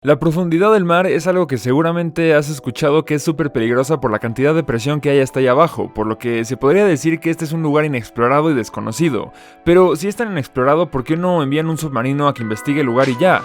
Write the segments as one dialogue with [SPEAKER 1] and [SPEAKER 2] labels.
[SPEAKER 1] La profundidad del mar es algo que seguramente has escuchado que es súper peligrosa por la cantidad de presión que hay hasta ahí abajo, por lo que se podría decir que este es un lugar inexplorado y desconocido. Pero si es tan inexplorado, ¿por qué no envían un submarino a que investigue el lugar y ya?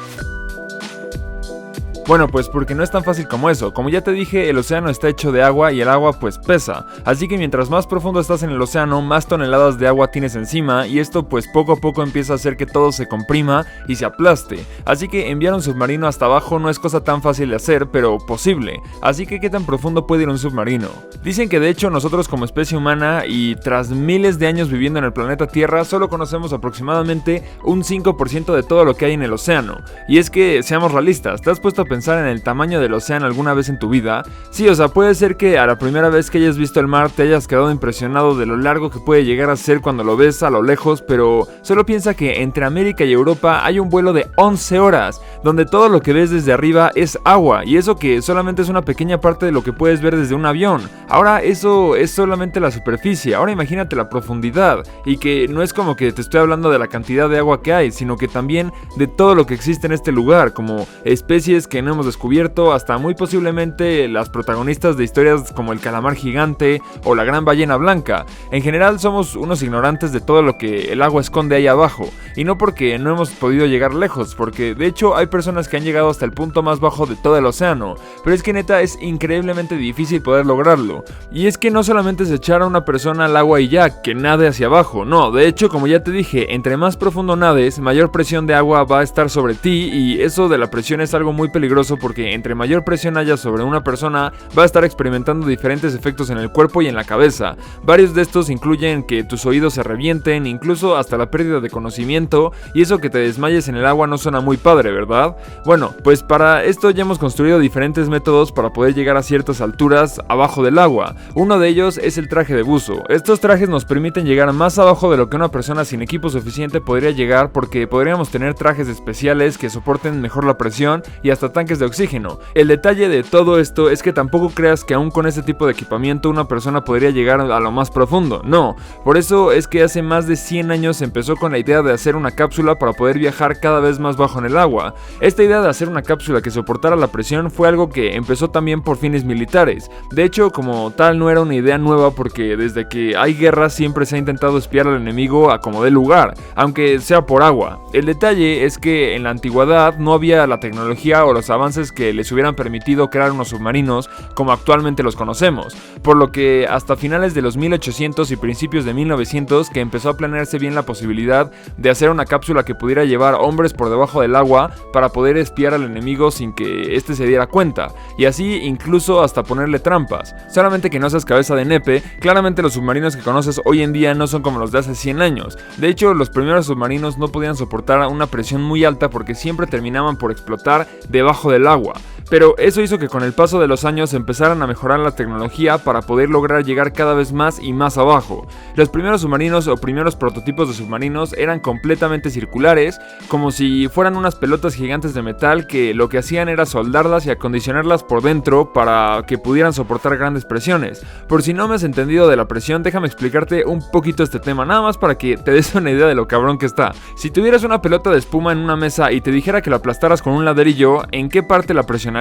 [SPEAKER 1] Bueno, pues porque no es tan fácil como eso. Como ya te dije, el océano está hecho de agua y el agua pues pesa. Así que mientras más profundo estás en el océano, más toneladas de agua tienes encima y esto pues poco a poco empieza a hacer que todo se comprima y se aplaste. Así que enviar un submarino hasta abajo no es cosa tan fácil de hacer, pero posible. Así que ¿qué tan profundo puede ir un submarino? Dicen que de hecho nosotros como especie humana y tras miles de años viviendo en el planeta Tierra solo conocemos aproximadamente un 5% de todo lo que hay en el océano. Y es que, seamos realistas, ¿te has puesto a pensar en el tamaño del océano alguna vez en tu vida? Sí, o sea, puede ser que a la primera vez que hayas visto el mar te hayas quedado impresionado de lo largo que puede llegar a ser cuando lo ves a lo lejos, pero solo piensa que entre América y Europa hay un vuelo de 11 horas, donde todo lo que ves desde arriba es agua, y eso que solamente es una pequeña parte de lo que puedes ver desde un avión. Ahora eso es solamente la superficie, ahora imagínate la profundidad, y que no es como que te estoy hablando de la cantidad de agua que hay, sino que también de todo lo que existe en este lugar, como especies que no hemos descubierto, hasta muy posiblemente las protagonistas de historias como el calamar gigante o la gran ballena blanca. En general somos unos ignorantes de todo lo que el agua esconde ahí abajo, y no porque no hemos podido llegar lejos, porque de hecho hay personas que han llegado hasta el punto más bajo de todo el océano, pero es que neta es increíblemente difícil poder lograrlo. Y es que no solamente es echar a una persona al agua y ya, que nade hacia abajo, no, de hecho como ya te dije, entre más profundo nades, mayor presión de agua va a estar sobre ti, y eso de la presión es algo muy peligroso porque entre mayor presión haya sobre una persona, va a estar experimentando diferentes efectos en el cuerpo y en la cabeza. Varios de estos incluyen que tus oídos se revienten, incluso hasta la pérdida de conocimiento, y eso que te desmayes en el agua no suena muy padre, ¿verdad? Bueno, pues para esto ya hemos construido diferentes métodos para poder llegar a ciertas alturas abajo del agua. Uno de ellos es el traje de buzo. Estos trajes nos permiten llegar más abajo de lo que una persona sin equipo suficiente podría llegar, porque podríamos tener trajes especiales que soporten mejor la presión y hasta tanques de oxígeno. El detalle de todo esto es que tampoco creas que aún con este tipo de equipamiento una persona podría llegar a lo más profundo, no. Por eso es que hace más de 100 años se empezó con la idea de hacer una cápsula para poder viajar cada vez más bajo en el agua. Esta idea de hacer una cápsula que soportara la presión fue algo que empezó también por fines militares. De hecho, como tal no era una idea nueva, porque desde que hay guerras siempre se ha intentado espiar al enemigo a como dé lugar, aunque sea por agua. El detalle es que en la antigüedad no había la tecnología o los avances que les hubieran permitido crear unos submarinos como actualmente los conocemos, por lo que hasta finales de los 1800 y principios de 1900 que empezó a planearse bien la posibilidad de hacer una cápsula que pudiera llevar hombres por debajo del agua para poder espiar al enemigo sin que éste se diera cuenta, y así incluso hasta ponerle trampas. Solamente que no seas cabeza de nepe, claramente los submarinos que conoces hoy en día no son como los de hace 100 años. De hecho, los primeros submarinos no podían soportar una presión muy alta porque siempre terminaban por explotar debajo del agua. Pero eso hizo que con el paso de los años empezaran a mejorar la tecnología para poder lograr llegar cada vez más y más abajo. Los primeros submarinos o primeros prototipos de submarinos eran completamente circulares, como si fueran unas pelotas gigantes de metal que lo que hacían era soldarlas y acondicionarlas por dentro para que pudieran soportar grandes presiones. Por si no me has entendido de la presión, déjame explicarte un poquito este tema, nada más para que te des una idea de lo cabrón que está. Si tuvieras una pelota de espuma en una mesa y te dijera que la aplastaras con un ladrillo, ¿en qué parte la presionarías?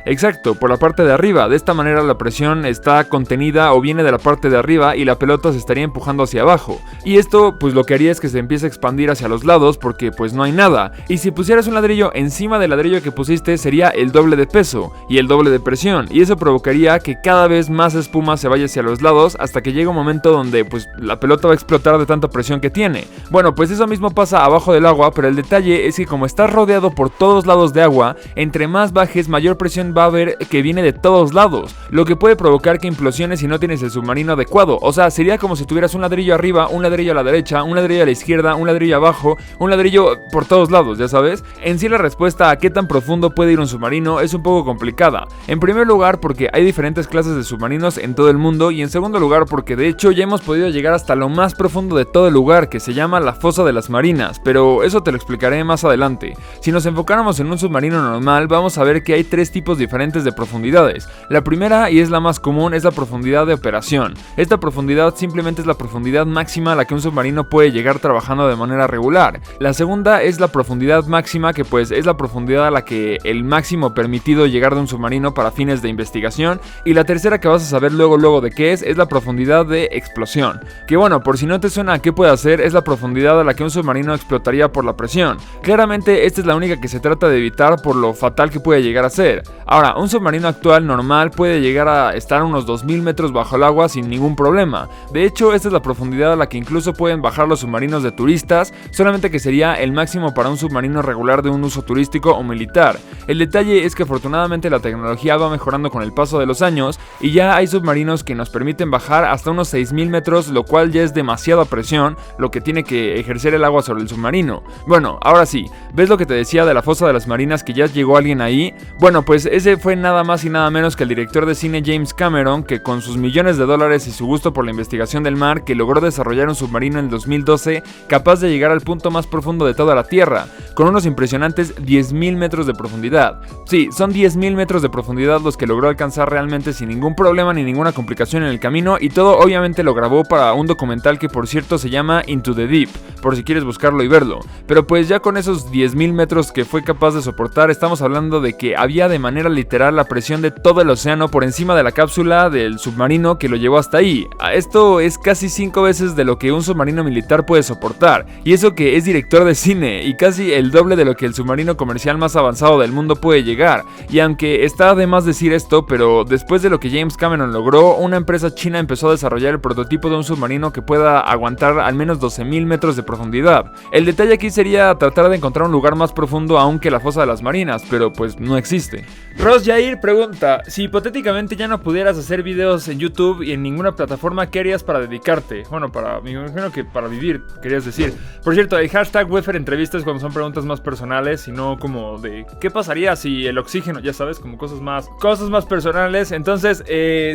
[SPEAKER 1] Exacto, por la parte de arriba. De esta manera la presión está contenida o viene de la parte de arriba y la pelota se estaría empujando hacia abajo. Y esto pues lo que haría es que se empiece a expandir hacia los lados porque pues no hay nada. Y si pusieras un ladrillo encima del ladrillo que pusiste sería el doble de peso y el doble de presión, y eso provocaría que cada vez más espuma se vaya hacia los lados hasta que llega un momento donde pues la pelota va a explotar de tanta presión que tiene. Bueno, pues eso mismo pasa abajo del agua, pero el detalle es que como estás rodeado por todos lados de agua, entre más bajes mayor presión va a haber que viene de todos lados, lo que puede provocar que implosiones si no tienes el submarino adecuado. O sea, sería como si tuvieras un ladrillo arriba, un ladrillo a la derecha, un ladrillo a la izquierda, un ladrillo abajo, un ladrillo por todos lados, ya sabes. En sí la respuesta a qué tan profundo puede ir un submarino es un poco complicada. En primer lugar porque hay diferentes clases de submarinos en todo el mundo, y en segundo lugar porque de hecho ya hemos podido llegar hasta lo más profundo de todo el lugar, que se llama la fosa de las marinas, pero eso te lo explicaré más adelante. Si nos enfocáramos en un submarino normal, vamos a ver que hay hay tres tipos diferentes de profundidades. La primera, y es la más común, es la profundidad de operación. Esta profundidad simplemente es la profundidad máxima a la que un submarino puede llegar trabajando de manera regular. La segunda es la profundidad máxima, que pues es la profundidad a la que el máximo permitido llegar de un submarino para fines de investigación. Y la tercera, que vas a saber luego de qué es la profundidad de explosión. Que bueno, por si no te suena a qué puede hacer, es la profundidad a la que un submarino explotaría por la presión. Claramente esta es la única que se trata de evitar por lo fatal que puede llegar a ser. Ahora, un submarino actual normal puede llegar a estar unos 2000 metros bajo el agua sin ningún problema. De hecho, esta es la profundidad a la que incluso pueden bajar los submarinos de turistas, solamente que sería el máximo para un submarino regular de un uso turístico o militar. El detalle es que afortunadamente la tecnología va mejorando con el paso de los años y ya hay submarinos que nos permiten bajar hasta unos 6000 metros, lo cual ya es demasiada presión lo que tiene que ejercer el agua sobre el submarino. Bueno, ahora sí, ¿ves lo que te decía de la fosa de las marinas, que ya llegó alguien ahí? Bueno, pues ese fue nada más y nada menos que el director de cine James Cameron, que con sus millones de dólares y su gusto por la investigación del mar, que logró desarrollar un submarino en el 2012 capaz de llegar al punto más profundo de toda la Tierra, con unos impresionantes 10.000 metros de profundidad. Sí, son 10.000 metros de profundidad los que logró alcanzar realmente sin ningún problema ni ninguna complicación en el camino, y todo obviamente lo grabó para un documental que por cierto se llama Into the Deep, por si quieres buscarlo y verlo. Pero pues ya con esos 10.000 metros que fue capaz de soportar, estamos hablando de que había de manera literal la presión de todo el océano por encima de la cápsula del submarino que lo llevó hasta ahí. Esto es casi 5 veces de lo que un submarino militar puede soportar, y eso que es director de cine, y casi el doble de lo que el submarino comercial más avanzado del mundo puede llegar. Y aunque está de más decir esto, pero después de lo que James Cameron logró, una empresa china empezó a desarrollar el prototipo de un submarino que pueda aguantar al menos 12.000 metros de profundidad. El detalle aquí sería tratar de encontrar un lugar más profundo aún que la fosa de las marinas, pero pues no existe. Ross Jair pregunta: si hipotéticamente ya no pudieras hacer videos en YouTube y en ninguna plataforma, ¿qué harías para dedicarte? Bueno, me imagino que para vivir, querías decir. Por cierto, el hashtag Weffer entrevistas cuando son preguntas más personales y no como de ¿qué pasaría si el oxígeno? Ya sabes, como cosas más personales. Entonces,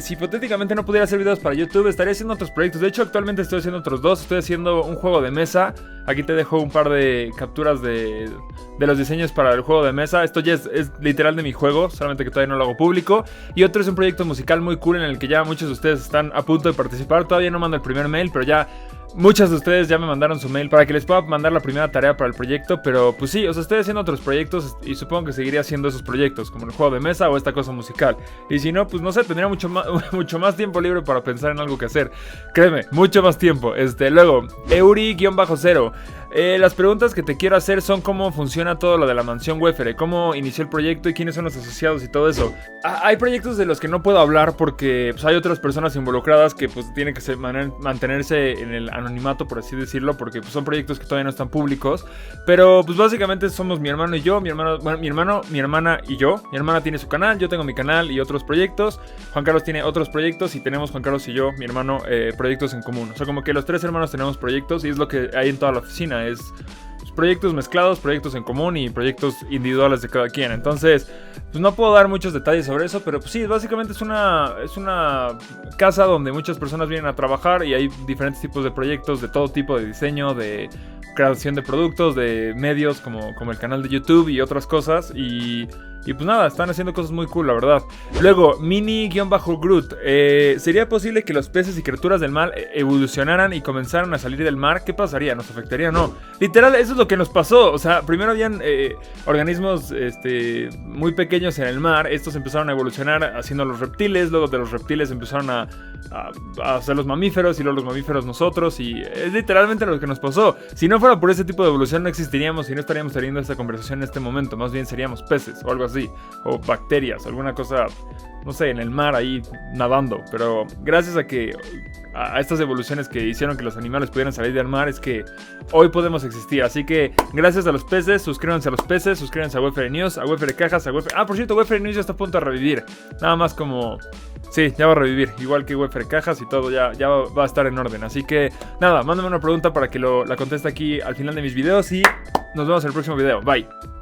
[SPEAKER 1] si hipotéticamente no pudiera hacer videos para YouTube, estaría haciendo otros proyectos. De hecho, actualmente estoy haciendo otros dos. Estoy haciendo un juego de mesa. Aquí te dejo un par de capturas de los diseños para el juego de mesa. Esto ya es literal de mi juego, solamente que todavía no lo hago público. Y otro es un proyecto musical muy cool en el que ya muchos de ustedes están a punto de participar. Todavía no mando el primer mail, pero ya muchas de ustedes ya me mandaron su mail para que les pueda mandar la primera tarea para el proyecto. Pero pues sí, o sea, estoy haciendo otros proyectos y supongo que seguiré haciendo esos proyectos, como el juego de mesa o esta cosa musical. Y si no, pues no sé, tendría mucho más tiempo libre para pensar en algo que hacer. Créeme, mucho más tiempo. Luego, Euri-0. Las preguntas que te quiero hacer son cómo funciona todo lo de la mansión Weffer, cómo inició el proyecto y quiénes son los asociados y todo eso. Hay proyectos de los que no puedo hablar porque pues, hay otras personas involucradas que pues tienen que mantenerse en el anonimato, por así decirlo, porque pues, son proyectos que todavía no están públicos. Pero pues básicamente somos mi hermano y yo, mi hermana y yo. Mi hermana tiene su canal, yo tengo mi canal y otros proyectos. Juan Carlos tiene otros proyectos y tenemos Juan Carlos y yo, mi hermano, proyectos en común. O sea, como que los tres hermanos tenemos proyectos y es lo que hay en toda la oficina. Es proyectos mezclados, proyectos en común y proyectos individuales de cada quien. Entonces, pues no puedo dar muchos detalles sobre eso, pero pues sí, básicamente es una casa donde muchas personas vienen a trabajar y hay diferentes tipos de proyectos de todo tipo de diseño, de creación de productos, de medios como el canal de YouTube y otras cosas. Y pues nada, están haciendo cosas muy cool, la verdad. Luego, Mini-Groot. ¿Sería posible que los peces y criaturas del mar evolucionaran y comenzaran a salir del mar? ¿Qué pasaría? ¿Nos afectaría o no? Literal, eso es lo que nos pasó. O sea, primero habían organismos muy pequeños en el mar. Estos empezaron a evolucionar haciendo los reptiles. Luego de los reptiles empezaron a hacer los mamíferos y luego los mamíferos nosotros. Y es literalmente lo que nos pasó. Si no fuera por ese tipo de evolución no existiríamos y no estaríamos teniendo esta conversación en este momento. Más bien seríamos peces o algo así. O bacterias, alguna cosa, no sé, en el mar ahí nadando. Pero gracias a estas evoluciones que hicieron que los animales pudieran salir del mar es que hoy podemos existir. Así que gracias a los peces, suscríbanse a los peces, suscríbanse a Weffer News, a Weffer Cajas, a Weffer... por cierto, Weffer News ya está a punto de revivir. Nada más como... Sí, ya va a revivir, igual que Weffer Cajas y todo, ya va a estar en orden. Así que nada, mándame una pregunta para que la conteste aquí al final de mis videos y nos vemos en el próximo video. Bye.